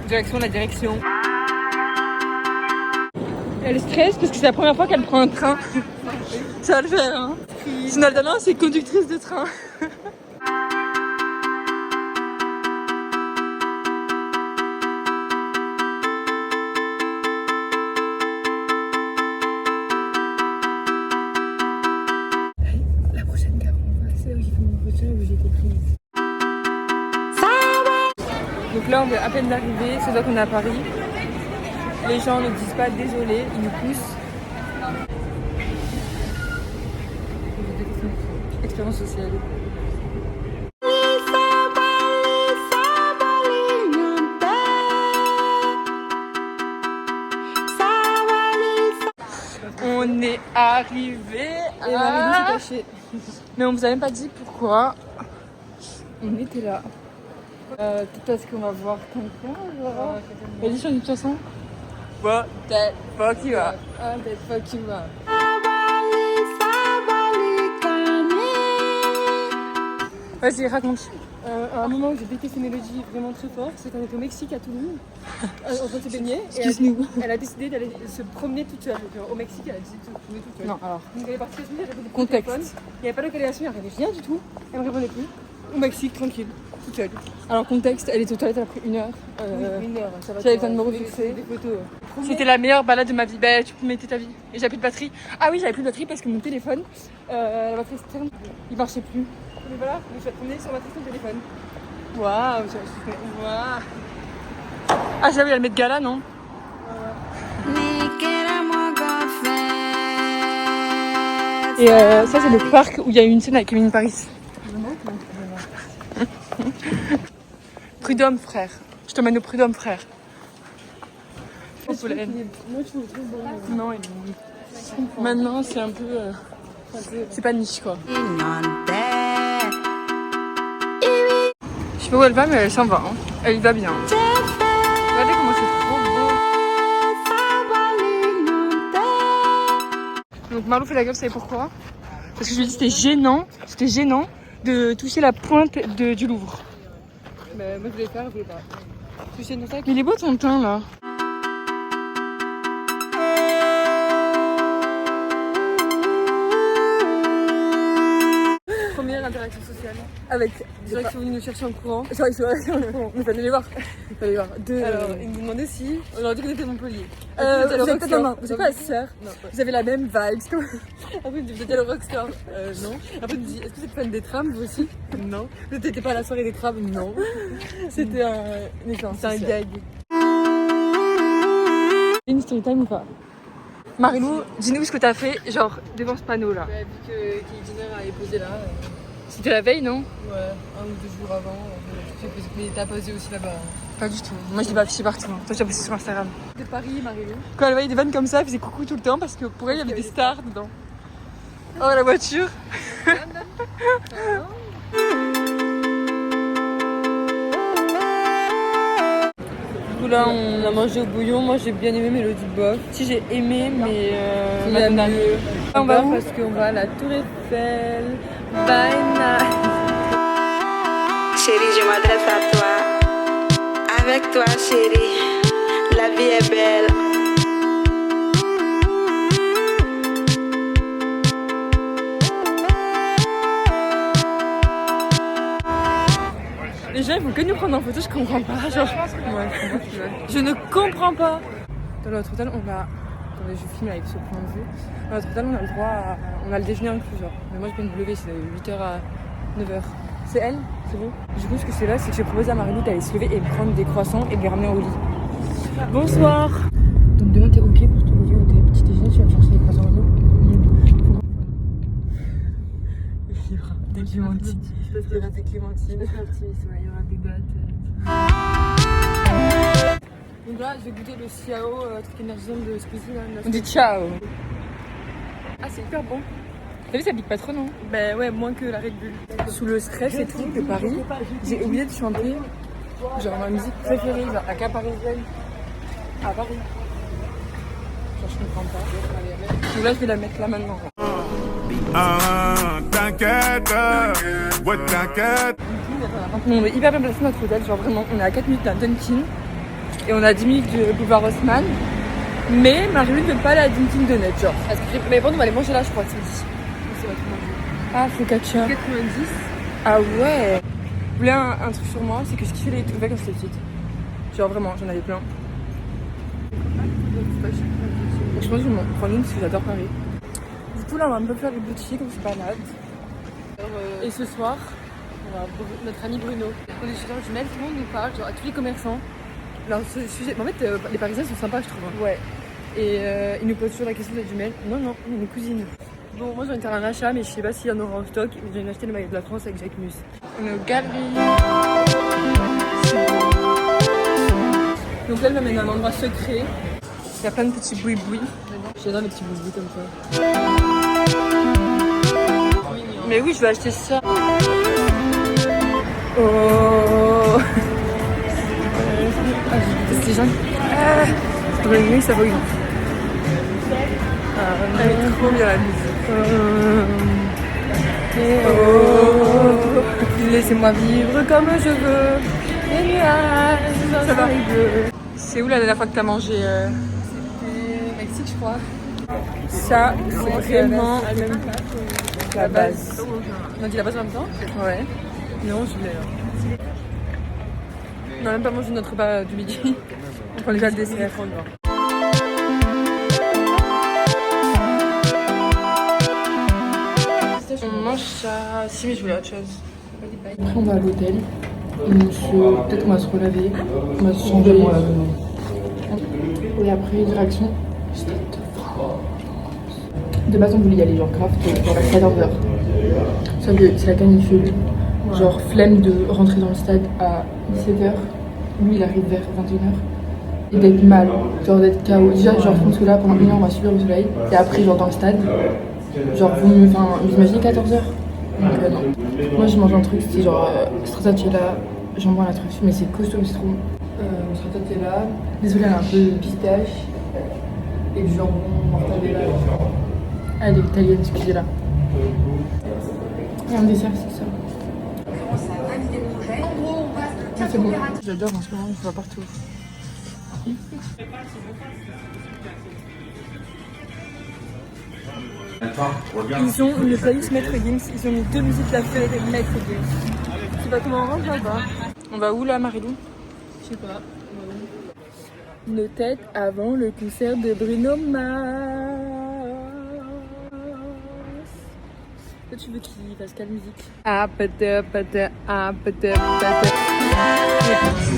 Direction la direction. Elle stresse parce que c'est la première fois qu'elle prend un train. Ça va le faire, hein. Son alternance, c'est conductrice de train. La prochaine gare, on va c'est où ils font l'entretien où j'ai été prise. Donc là, on vient à peine d'arriver, c'est là qu'on est à Paris. Les gens ne disent pas désolé, ils nous poussent. Expérience sociale. On est arrivé à... Et Marie s'est cachée. Mais on vous a même pas dit pourquoi on était là. Peut-être parce qu'on va voir quelqu'un. Vas-y, chante une chanson. What that fuck you up. Ah, that fuck you up. Vas-y, raconte. À un moment où j'ai pété ces mélodies vraiment très fort, c'est qu'on était au Mexique à Toulouse, en train de se baigner. Excuse-nous. Elle a décidé d'aller se promener toute seule. Donc, au Mexique, elle a décidé de se promener toute seule. Non, alors. Donc elle est partie, elle avait des contexte. Il n'y avait pas de localisation, il n'y avait rien du tout. Elle me répondait plus. Au Mexique, tranquille, toute seule. Alors, contexte, elle était aux toilettes, elle a pris 1 heure. Oui, 1 heure, ça va. J'avais besoin de me refixer. Des photos. C'était la meilleure balade de ma vie. Bah, tu peux mettre ta vie. Et j'avais plus de batterie. Ah oui, j'avais plus de batterie parce que mon téléphone, la batterie externe, il marchait plus. Mais voilà, je vais te promener sur ma téléphone. Waouh, waouh. Ah, j'avais à le mettre gala, non? Et ça, c'est le parc où il y a eu une scène avec Emily Paris. Prud'homme, frère. Je t'emmène au Prud'homme, frère. Moi, je trouve le truc bon. Non, il est... Maintenant, c'est un peu... c'est pas niche, quoi. Je sais pas où elle va, mais elle s'en va. Hein. Elle y va bien. Regardez comment c'est trop beau. Donc Marlou fait la gueule, vous savez pourquoi? Parce que je lui ai dit c'était gênant de toucher la pointe du Louvre. Mais moi je voulais faire, je voulais pas. Mais il est beau ton teint là. Première interaction sociale avec des gens qui sont venus nous chercher en courant. C'est vrai, il fallait les voir. Alors, ils nous demandaient si on leur dit qu'on était de Montpellier. Vous n'êtes pas la sœur. Vous avez la même vibe. Après, vous étiez le rockstar. Non. Après, vous dit est-ce que vous êtes fan des trams vous aussi? Non. Vous n'étiez pas à la soirée des trams? Non. C'était un gag. Une story time ou pas? Marilou, dis-nous ce que t'as fait, genre devant ce panneau là. Ouais, vu que Kylie Jenner est posé là. C'était la veille, non? Ouais, 1 ou 2 jours avant. Mais t'as posé aussi là-bas. Pas du tout. Moi je l'ai pas affiché partout. Hein. Toi tu as posté sur Instagram. De Paris, Marilou. Quand elle voyait des vannes comme ça, elle faisait coucou tout le temps parce que pour elle il y avait des stars dedans. Oh la voiture. Là on a mangé au bouillon, moi j'ai bien aimé Mélodie Bof. Si j'ai aimé mais maintenant mieux. On va où? Parce qu'on va à la Tour Eiffel. Bye night. Chérie, je m'adresse à toi. Avec toi chérie, la vie est belle. Les gens ils vont que nous prendre en photo, je comprends pas. Genre, je ne comprends pas. Dans notre hôtel, on a. Attendez, je filme avec ce point de vue. Dans notre hôtel, on a le droit à. On a le déjeuner inclus, genre. Mais moi, je viens de me lever, c'est de 8h à 9h. C'est elle? C'est vous? Du coup, ce que c'est là, c'est que j'ai proposé à Marilou d'aller se lever et prendre des croissants et de les ramener au lit. Bonsoir! Donc, demain, t'es ok pour te lever ou tes petits déjeuners, tu vas me chercher des croissants au lit? Il y aura des clémentines. Il y aura des clémentines. Il y aura des dates. Donc là, je vais goûter le Ciao, truc énergisant de Squeezie. On dit ciao. Ah, c'est hyper bon. T'as vu, ça pique pas trop, non? Ben ouais, moins que la Red Bull. Sous le stress et tout de Paris, j'ai oublié de chanter genre ma musique préférée, genre la Cap parisienne à Paris. Genre, je comprends pas. Donc là, je vais la mettre là maintenant. T'inquiète, ouais, t'inquiète. On est hyper bien placé notre hôtel, genre vraiment, on est à 4 minutes d'un Dunkin'. Et on a 10 minutes du boulevard Haussmann. Mais Marie-Lou ne veut pas la ding-ding de net, genre. Parce que, mais bon, on va aller manger là, je crois, c'est dit. Ah, focaccia. 90. Ah ouais. Vous voulez un truc sur moi, c'est que je kiffais les trucs quand j'étais petite. Genre vraiment, j'en avais plein. Donc je pense que je vais m'en prendre une parce que j'adore Paris. Du coup là on va un peu faire des boutiques, on se balade. Et ce soir, on va notre ami Bruno. On est chez Georges Jumel, tout le monde nous parle, genre à tous les commerçants. Alors, en fait, les Parisiens sont sympas, je trouve. Hein. Ouais. Et ils nous posent toujours la question des jumelles. Non, non, on est une cousine. Bon, moi j'ai envie de faire un achat, mais je sais pas s'il y en aura en stock. J'ai envie d'acheter le maillot de la France avec Jacques Mus. On est aux galeries. Donc là, elle m'amène à un endroit secret. Il y a plein de petits boui-boui. J'adore les petits boui-boui comme ça. Mais oui, je vais acheter ça. Oh. Ah, j'ai détesté ces gens. Dans une nuit, ça va. Elle est trop bien la musique. Laissez-moi vivre comme je veux. Les nuages, ça va. C'est où la dernière fois que t'as mangé C'était au Mexique, je crois. Ça, c'est vraiment la base. On a dit la base en même temps? Ouais. Non, je voulais. On n'a même pas mangé notre repas du midi. On prend déjà le dessert. On mange ça. Si, mais je voulais autre chose. Après, on va à l'hôtel. Peut-être qu'on va se relaver. On va se changer. Et après, direction Stade de France. De base, on voulait y aller, genre grave, genre à 14h. Sauf que c'est la canicule. Genre flemme de rentrer dans le stade à 17h. Lui, il arrive vers 21h. Et d'être mal, genre d'être KO. Déjà, genre, je pense que là, pendant une heure, on va subir le soleil. Et après, genre, dans le stade, genre, vous imaginez 14h. Donc, non. Moi, je mange un truc, c'était genre stracciatella, jambon à la truffe, mais c'est costaud, c'est trop bon. Stracciatella, désolé, elle a un peu de pistache. Et du jambon mortadella. Elle est italienne, excusez-la. Et un dessert, c'est ça. Ah, c'est bon. J'adore en ce moment, je vois partout. Ils ont une playlist Maître Gims, ils ont mis 2 musiques d'affilée de Maître Gims. Tu sais pas comment on rentre là-bas? On va où là, Marie-Lou? Je sais pas. Nos têtes avant le concert de Bruno Mars. Toi, tu veux qu'il fasse quelle musique?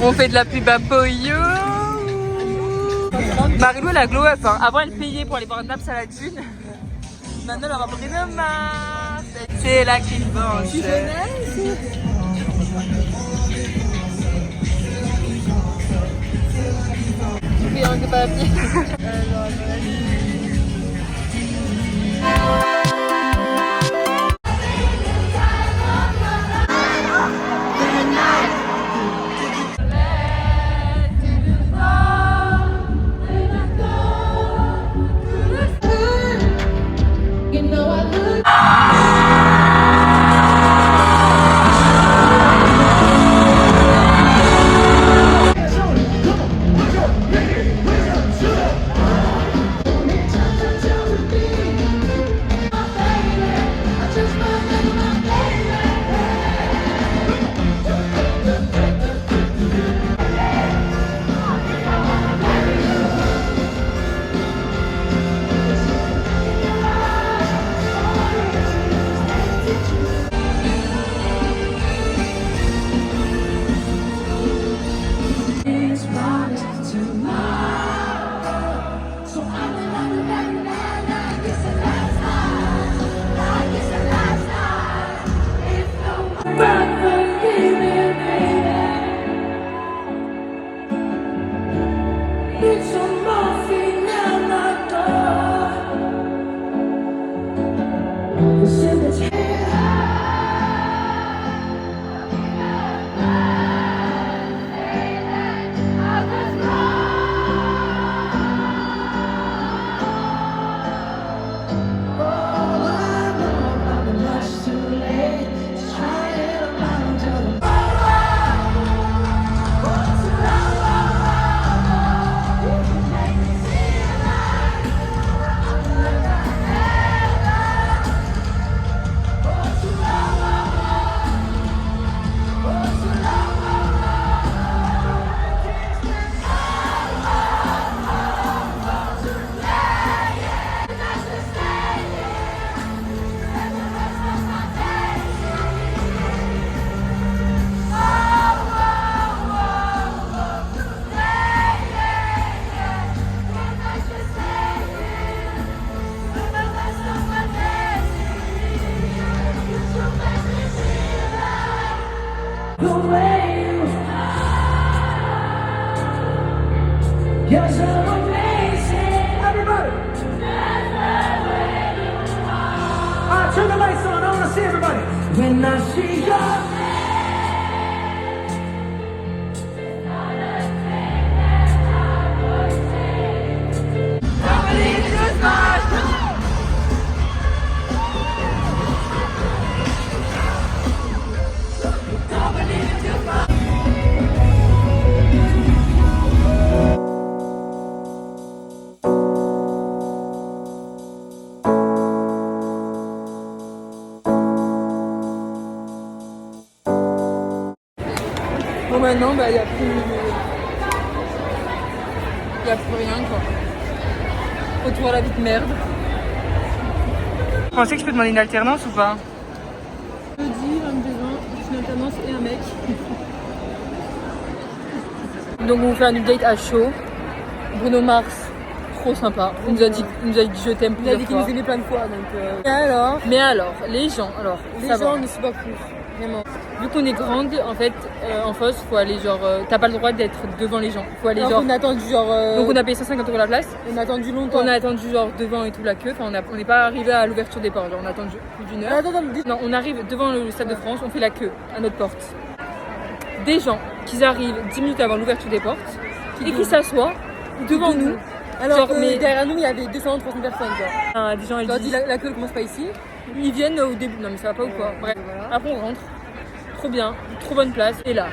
On fait de la pub à Poyo. Marie-Lou, elle a glow up. Hein. Avant, elle payait pour aller voir Naps à la thune. Maintenant, elle va Bruno Mars. C'est là qu'il mange. Tu connais? Triangle de papier. You're so amazing. Everybody. All right, turn the lights on. I want to see everybody. When I see your Bon maintenant bah y a plus rien quoi. Retour à la vie de merde. Vous pensez que je peux demander une alternance ou pas? Jeudi, 22 ans, une alternance et un mec. Donc on fait un update à chaud. Bruno Mars, trop sympa. Il nous a dit je t'aime plusieurs fois. Il a dit qu'il nous aimait plein de fois donc. Mais alors, les gens ne se battent plus. Vraiment. Vu qu'on est grande, en fait, en Fosse, faut aller genre. T'as pas le droit d'être devant les gens. Faut aller alors genre. On a attendu genre. Donc on a payé 150 € la place. On a attendu longtemps. On a attendu genre devant et tout la queue. Enfin, on n'est pas arrivé à l'ouverture des portes. Genre on a attendu plus d'1 heure. Non, on arrive devant le Stade de France, on fait la queue à notre porte. Des gens qui arrivent 10 minutes avant l'ouverture des portes et qui s'assoient devant nous. Alors genre, mais derrière nous, il y avait 200-300 personnes quoi. Des gens, ils disent la queue commence pas ici. Ils viennent au début. Non mais ça va pas ou quoi. Bref. Après on rentre. Trop bien, trop bonne place. Et là,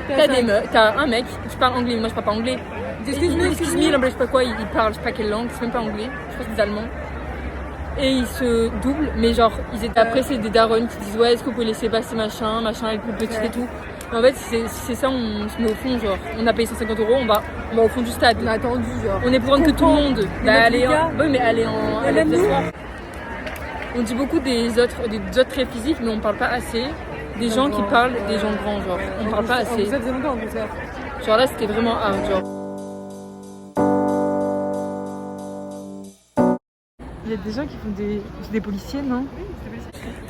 t'as un mec qui parle anglais, mais moi je parle pas anglais. Excuse-moi, l'anglais, je sais pas quoi, il parle, je sais pas quelle langue, c'est même pas anglais, je crois que c'est allemand. Et ils se doublent, mais genre, ils étaient après, c'est des darons qui disent ouais, est-ce que vous pouvez laisser passer machin, elle est plus petite et tout. Mais en fait, c'est ça, on se met au fond, genre, on a payé 150 €, on va au fond du stade. On a attendu, genre. On est pour rendre que tout le monde. Bah, allez, oui, mais allez en. On dit beaucoup des autres traits physiques, mais on parle pas assez. Des gens qui parlent, des gens grands, genre. On parle pas assez. Ça faisait longtemps en plus. Genre là, c'était vraiment hard, genre. Il y a des gens qui font des policiers, non?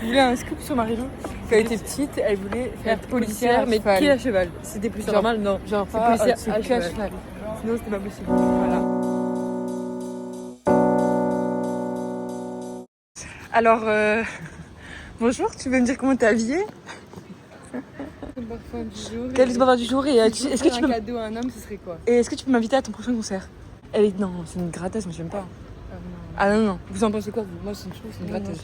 Je voulais un scoop sur Marie-Lou. Quand elle était petite, elle voulait faire policière, mais qui à cheval. C'était plus normal, non. Genre, c'est policière à cheval. Sinon, c'était pas possible. Voilà. Alors, bonjour, tu veux me dire comment t'es habillée? Quel est le parfum du jour et est-ce que tu peux... un cadeau à un homme, ce serait quoi? Et est-ce que tu peux m'inviter à ton prochain concert? Elle est... Non, c'est une grattaise, moi j'aime pas. Ah non. Vous en pensez quoi vous? Moi c'est une chose, c'est une grattaise.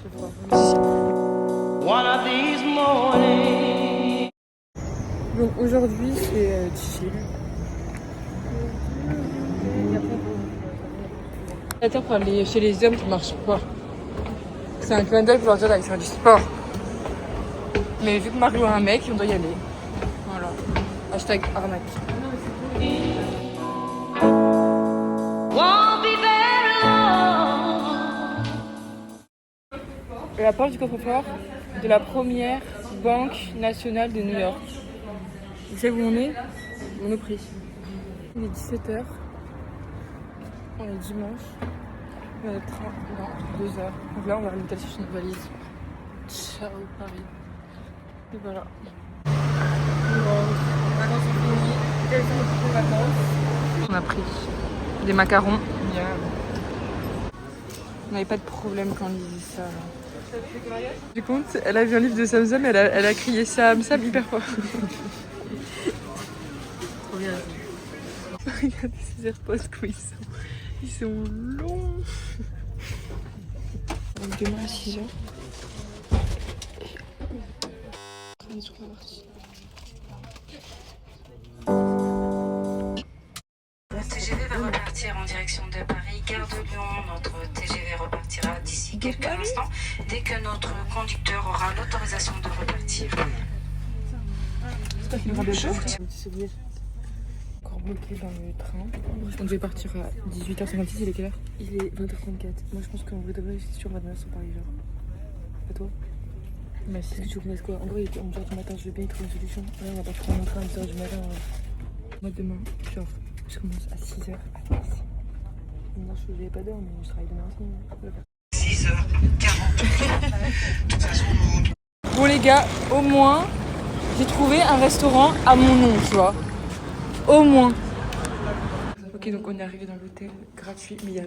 Donc aujourd'hui c'est chill. Attends pour aller chez les hommes qui marchent pas. C'est un clin d'œil pour leur dire d'aller faire du sport. Mais vu que Mario a un mec, on doit y aller. Voilà. Hashtag arnaque. La porte du coffre-fort de la première banque nationale de New York. Vous savez où on est? Monoprix. Il est 17h. On est dimanche. On a le train dans 2 heures. Donc là, on va à l'hôtel chercher une valise. Ciao Paris. Et voilà. On a pris des macarons. On n'avait pas de problème quand on lisait ça. Du compte, elle a vu un livre de Sam Sam, elle a crié Sam Sam hyper fort. Trop bien. Regardez ces AirPods comme ils sont longs. Donc demain à 6h. Le TGV va repartir en direction de Paris, gare de Lyon. Notre TGV repartira d'ici quelques instants, dès que notre conducteur aura l'autorisation de repartir. J'espère qu'il aura des choses. Encore bloqué dans le train. On devait partir à 18h56, il est quelle heure? Il est 20h34. Moi je pense qu'en vrai de vrai, c'est sûr on va demain sur Paris, genre. Et toi? Mais si tu connais quoi? En vrai, il était 11h du matin, je vais bien y trouver une solution. Ouais, on va pas prendre mon train à 10h du matin. Moi demain, genre, je commence à 6h à Nice. Non, je n'avais pas d'heure, mais je travaille demain aussi. 6h40. Bon les gars, au moins, j'ai trouvé un restaurant à mon nom, tu vois. Au moins. Ok, donc on est arrivé dans l'hôtel gratuit, mais il y a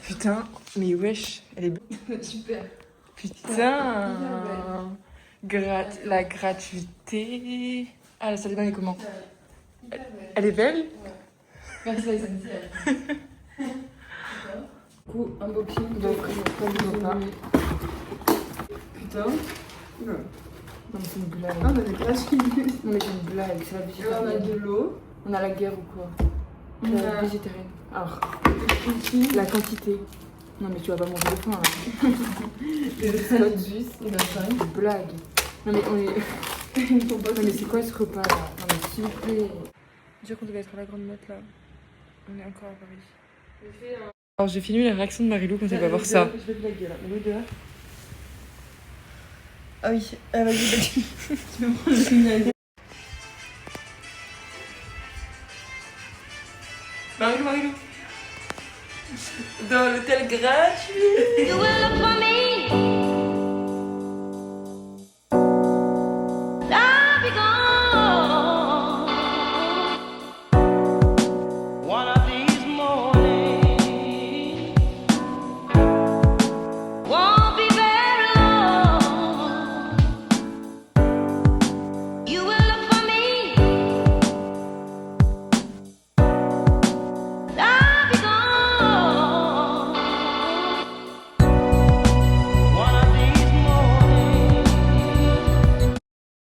putain, mais wesh, elle est belle. Super. Putain, la gratuité. Ah, la salle de bain est comment? Elle est belle? Merci à essentiel. Du coup, unboxing de pas. Putain. Non, mais c'est une blague. Ah, on a des gratuits. Non, mais c'est une blague, c'est la On a végétarienne. de l'eau. On a la guerre ou quoi? On La a végétarienne. Alors, ici. la quantité. Non, mais tu vas pas manger de faim là. Des biscottes juste. Il a 5. Une blague. Non, mais on est. Non, mais c'est quoi ce repas là? Non, mais s'il vous plaît. Dire qu'on devait être à la grande motte là. On est encore à Paris. Alors, j'ai filmé la réaction de Marilou quand elle va voir ça. Je vais te la gueule. L'odeur. Ah oui, vas-y, Tu peux prendre le signal. Marilou. Dans l'hôtel gratuit. You will look for me